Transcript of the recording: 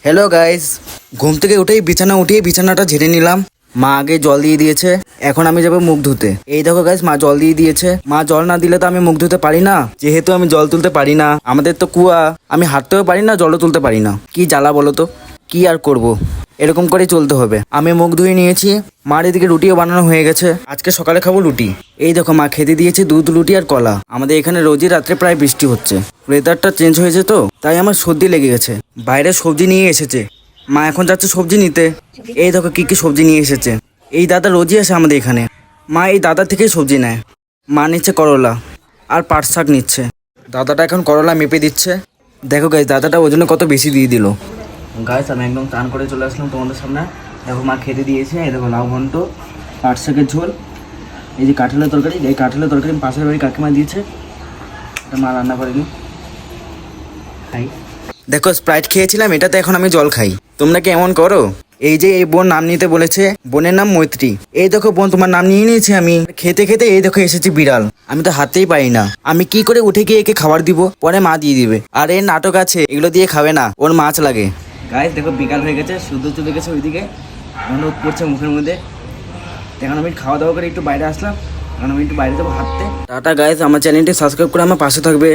Hello guys, ঘুম থেকে উঠেই বিছানা উঠিয়ে বিছানাটা ঝেড়ে নিলাম। মা আগে জল দিয়ে দিয়েছে, এখন আমি যাবো মুখ ধুতে। এই দেখো গাইস, মা জল দিয়ে দিয়েছে। মা জল না দিলে তো আমি মুখ ধুতে পারি না, যেহেতু আমি জল তুলতে পারি না। আমাদের তো কুয়া, আমি হাঁটতেও পারি না, জলও তুলতে পারি না। কি জ্বালা বলো তো, কি আর করব, এরকম করেই চলতে হবে। আমি মুখ ধুয়ে নিয়েছি, মার এদিকে রুটিও বানানো হয়ে গেছে। আজকে সকালে খাবো রুটি। এই দেখো মা খেতে দিয়েছে দুধ, রুটি আর কলা। আমাদের এখানে রোজই রাত্রে প্রায় বৃষ্টি হচ্ছে, ওয়েদারটা চেঞ্জ হয়েছে তো, তাই আমার সর্দি লেগে গেছে। বাইরে সবজি নিয়ে এসেছে, মা এখন যাচ্ছে সবজি নিতে। এই দেখো কি কি সবজি নিয়ে এসেছে। এই দাদা রোজই আসে আমাদের এখানে, মা এই দাদার থেকেই সবজি নেয়। মা নিচ্ছে করলা আর পাট শাক নিচ্ছে। দাদাটা এখন করলা মেপে দিচ্ছে। দেখো গাইস, দাদাটা ওজনে কত বেশি দিয়ে দিল। গাইস, আমি একদম টান করে চলে আসলাম তোমাদের সামনে। দেখো মা খেতে দিয়েছে। এই দেখো লাউ ঘন্ট, পাট শাকের ঝোল, এই যে কাঁঠালের তরকারি। এই কাঁঠালের তরকারি পাশের বাড়ি কাকিমা দিয়েছে, এটা মা রান্না করেনি, খাই। দেখো স্প্রাইট খেয়েছিলাম, এটাতে এখন আমি জল খাই। তোমরা কি এমন করো? এই যে এই বোন নাম নিতে বলেছে, বোনের নাম মৈত্রী। এই দেখো বোন, তোমার নাম নিয়ে নিয়েছি আমি। খেতে খেতে এই দেখো এসেছে বিড়াল, আমি তো হাতেই পারি না। আমি কি করে উঠে গিয়ে একে খাবার দিব? পরে মা দিয়ে দিবে। আর এর নাটক আছে, এগুলো দিয়ে খাবে না, ওর মাছ লাগে। গাইস দেখো বিকাল হয়ে গেছে, সূর্য চলে গেছে ওইদিকে, রোদ পড়ছে মুখের মধ্যে। এখন আমি খাওয়া দাওয়া করে একটু বাইরে আসলাম, এখন আমি একটু বাইরে যাবো হাঁটতে। টাটা গাইস, আমার চ্যানেলটি সাবস্ক্রাইব করে আমার পাশে থাকবে।